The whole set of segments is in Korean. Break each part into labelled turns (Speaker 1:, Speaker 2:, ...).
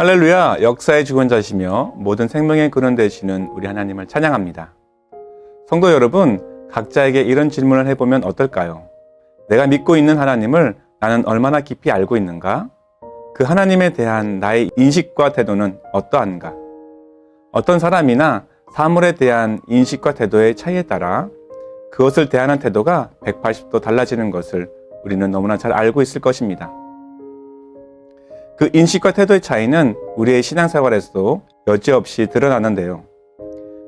Speaker 1: 할렐루야, 역사의 주권자시며 모든 생명의 근원 되시는 우리 하나님을 찬양합니다. 성도 여러분, 각자에게 이런 질문을 해보면 어떨까요? 내가 믿고 있는 하나님을 나는 얼마나 깊이 알고 있는가? 그 하나님에 대한 나의 인식과 태도는 어떠한가? 어떤 사람이나 사물에 대한 인식과 태도의 차이에 따라 그것을 대하는 태도가 180도 달라지는 것을 우리는 너무나 잘 알고 있을 것입니다. 그 인식과 태도의 차이는 우리의 신앙생활에서도 여지없이 드러나는데요.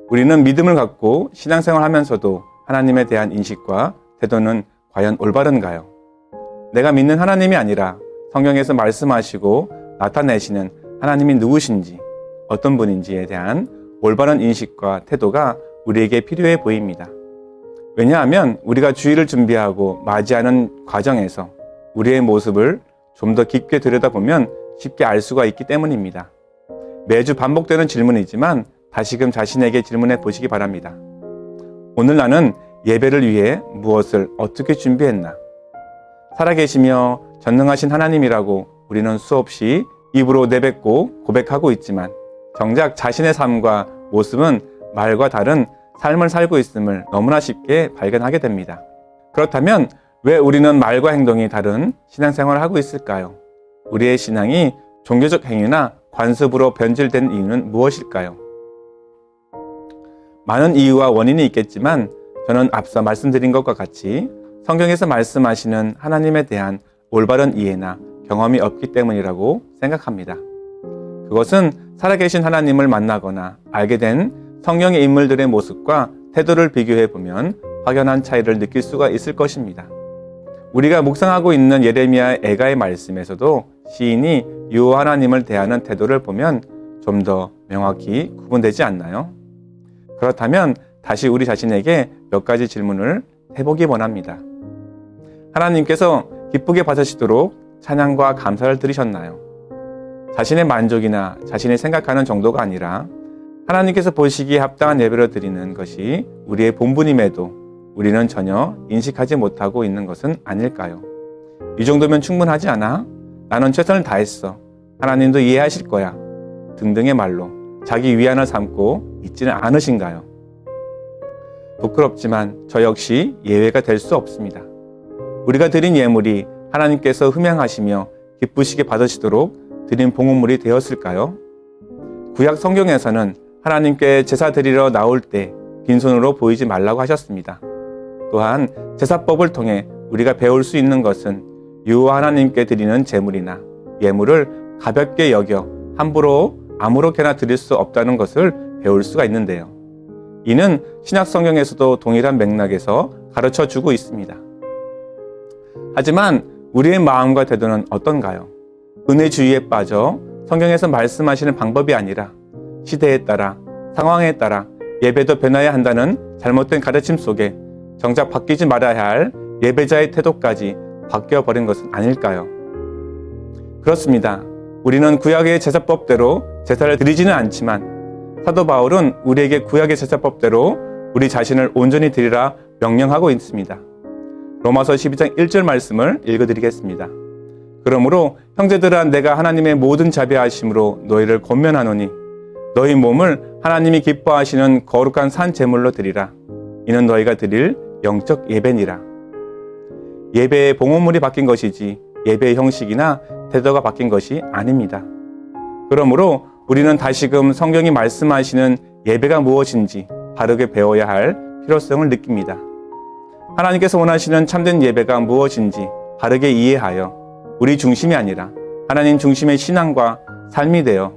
Speaker 1: 우리는 믿음을 갖고 신앙생활하면서도 하나님에 대한 인식과 태도는 과연 올바른가요? 내가 믿는 하나님이 아니라 성경에서 말씀하시고 나타내시는 하나님이 누구신지, 어떤 분인지에 대한 올바른 인식과 태도가 우리에게 필요해 보입니다. 왜냐하면 우리가 주일을 준비하고 맞이하는 과정에서 우리의 모습을 좀 더 깊게 들여다보면 쉽게 알 수가 있기 때문입니다. 매주 반복되는 질문이지만 다시금 자신에게 질문해 보시기 바랍니다. 오늘 나는 예배를 위해 무엇을 어떻게 준비했나? 살아계시며 전능하신 하나님이라고 우리는 수없이 입으로 내뱉고 고백하고 있지만 정작 자신의 삶과 모습은 말과 다른 삶을 살고 있음을 너무나 쉽게 발견하게 됩니다. 그렇다면 왜 우리는 말과 행동이 다른 신앙생활을 하고 있을까요? 우리의 신앙이 종교적 행위나 관습으로 변질된 이유는 무엇일까요? 많은 이유와 원인이 있겠지만 저는 앞서 말씀드린 것과 같이 성경에서 말씀하시는 하나님에 대한 올바른 이해나 경험이 없기 때문이라고 생각합니다. 그것은 살아계신 하나님을 만나거나 알게 된 성경의 인물들의 모습과 태도를 비교해 보면 확연한 차이를 느낄 수가 있을 것입니다. 우리가 묵상하고 있는 예레미야 애가의 말씀에서도 시인이 여호와 하나님을 대하는 태도를 보면 좀 더 명확히 구분되지 않나요? 그렇다면 다시 우리 자신에게 몇 가지 질문을 해보기 원합니다. 하나님께서 기쁘게 받으시도록 찬양과 감사를 드리셨나요? 자신의 만족이나 자신이 생각하는 정도가 아니라 하나님께서 보시기에 합당한 예배를 드리는 것이 우리의 본분임에도 우리는 전혀 인식하지 못하고 있는 것은 아닐까요? 이 정도면 충분하지 않아? 나는 최선을 다했어. 하나님도 이해하실 거야. 등등의 말로 자기 위안을 삼고 있지는 않으신가요? 부끄럽지만 저 역시 예외가 될 수 없습니다. 우리가 드린 예물이 하나님께서 흠양하시며 기쁘시게 받으시도록 드린 봉헌물이 되었을까요? 구약 성경에서는 하나님께 제사 드리러 나올 때 빈손으로 보이지 말라고 하셨습니다. 또한 제사법을 통해 우리가 배울 수 있는 것은 여호와 하나님께 드리는 제물이나 예물을 가볍게 여겨 함부로 아무렇게나 드릴 수 없다는 것을 배울 수가 있는데요. 이는 신약 성경에서도 동일한 맥락에서 가르쳐 주고 있습니다. 하지만 우리의 마음과 태도는 어떤가요? 은혜주의에 빠져 성경에서 말씀하시는 방법이 아니라 시대에 따라 상황에 따라 예배도 변화해야 한다는 잘못된 가르침 속에 정작 바뀌지 말아야 할 예배자의 태도까지 바뀌어버린 것은 아닐까요? 그렇습니다. 우리는 구약의 제사법대로 제사를 드리지는 않지만 사도 바울은 우리에게 구약의 제사법대로 우리 자신을 온전히 드리라 명령하고 있습니다. 로마서 12장 1절 말씀을 읽어드리겠습니다. 그러므로 형제들아 내가 하나님의 모든 자비하심으로 너희를 권면하노니 너희 몸을 하나님이 기뻐하시는 거룩한 산 제물로 드리라. 이는 너희가 드릴 영적 예배니라. 예배의 봉헌물이 바뀐 것이지 예배의 형식이나 태도가 바뀐 것이 아닙니다. 그러므로 우리는 다시금 성경이 말씀하시는 예배가 무엇인지 바르게 배워야 할 필요성을 느낍니다. 하나님께서 원하시는 참된 예배가 무엇인지 바르게 이해하여 우리 중심이 아니라 하나님 중심의 신앙과 삶이 되어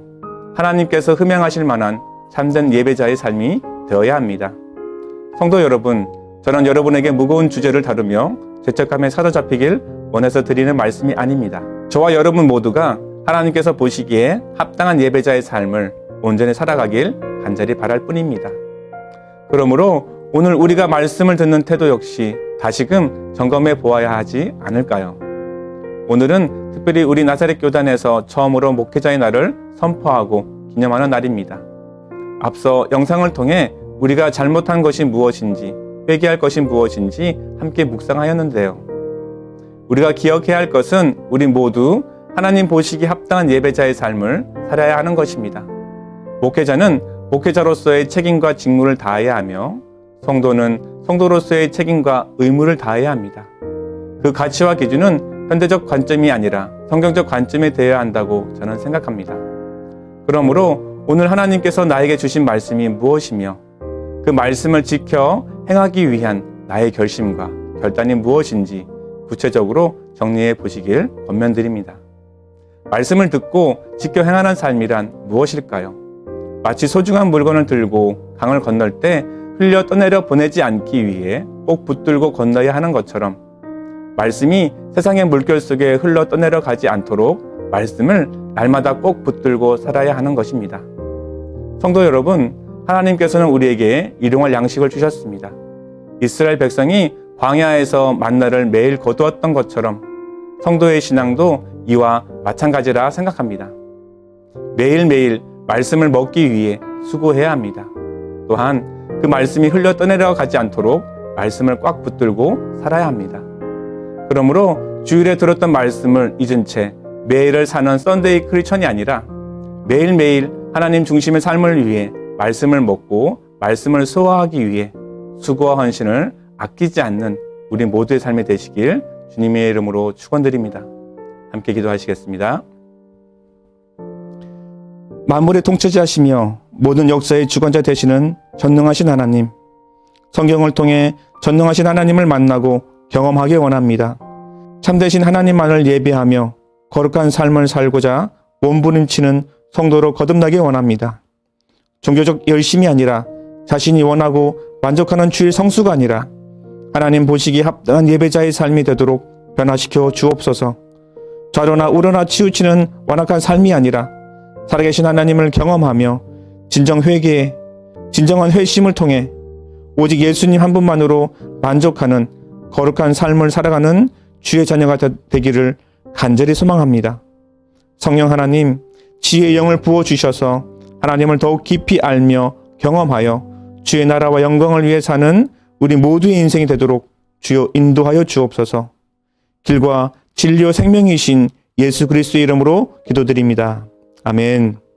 Speaker 1: 하나님께서 흠양하실 만한 참된 예배자의 삶이 되어야 합니다. 성도 여러분, 저는 여러분에게 무거운 주제를 다루며 죄책감에 사로잡히길 원해서 드리는 말씀이 아닙니다. 저와 여러분 모두가 하나님께서 보시기에 합당한 예배자의 삶을 온전히 살아가길 간절히 바랄 뿐입니다. 그러므로 오늘 우리가 말씀을 듣는 태도 역시 다시금 점검해 보아야 하지 않을까요? 오늘은 특별히 우리 나사렛 교단에서 처음으로 목회자의 날을 선포하고 기념하는 날입니다. 앞서 영상을 통해 우리가 잘못한 것이 무엇인지, 회개할 것이 무엇인지 함께 묵상하였는데요. 우리가 기억해야 할 것은 우리 모두 하나님 보시기에 합당한 예배자의 삶을 살아야 하는 것입니다. 목회자는 목회자로서의 책임과 직무를 다해야 하며 성도는 성도로서의 책임과 의무를 다해야 합니다. 그 가치와 기준은 현대적 관점이 아니라 성경적 관점에 되어야 한다고 저는 생각합니다. 그러므로 오늘 하나님께서 나에게 주신 말씀이 무엇이며 그 말씀을 지켜 행하기 위한 나의 결심과 결단이 무엇인지 구체적으로 정리해 보시길 권면드립니다. 말씀을 듣고 지켜 행하는 삶이란 무엇일까요? 마치 소중한 물건을 들고 강을 건널 때 흘려 떠내려 보내지 않기 위해 꼭 붙들고 건너야 하는 것처럼 말씀이 세상의 물결 속에 흘러 떠내려 가지 않도록 말씀을 날마다 꼭 붙들고 살아야 하는 것입니다. 성도 여러분, 하나님께서는 우리에게 일용할 양식을 주셨습니다. 이스라엘 백성이 광야에서 만나를 매일 거두었던 것처럼 성도의 신앙도 이와 마찬가지라 생각합니다. 매일매일 말씀을 먹기 위해 수고해야 합니다. 또한 그 말씀이 흘러 떠내려 가지 않도록 말씀을 꽉 붙들고 살아야 합니다. 그러므로 주일에 들었던 말씀을 잊은 채 매일을 사는 썬데이 크리스천이 아니라 매일매일 하나님 중심의 삶을 위해 말씀을 먹고 말씀을 소화하기 위해 수고와 헌신을 아끼지 않는 우리 모두의 삶이 되시길 주님의 이름으로 축원드립니다. 함께 기도하시겠습니다. 만물의 통치자시며 모든 역사의 주관자 되시는 전능하신 하나님, 성경을 통해 전능하신 하나님을 만나고 경험하기 원합니다. 참되신 하나님만을 예배하며 거룩한 삶을 살고자 몸부림치는 성도로 거듭나기 원합니다. 종교적 열심이 아니라 자신이 원하고 만족하는 주일 성수가 아니라 하나님 보시기에 합당한 예배자의 삶이 되도록 변화시켜 주옵소서. 좌로나 우로나 치우치는 완악한 삶이 아니라 살아계신 하나님을 경험하며 진정 회개에 진정한 회심을 통해 오직 예수님 한 분만으로 만족하는 거룩한 삶을 살아가는 주의 자녀가 되기를 간절히 소망합니다. 성령 하나님, 지혜의 영을 부어주셔서 하나님을 더욱 깊이 알며 경험하여 주의 나라와 영광을 위해 사는 우리 모두의 인생이 되도록 주여 인도하여 주옵소서. 길과 진리와 생명이신 예수 그리스도의 이름으로 기도드립니다. 아멘.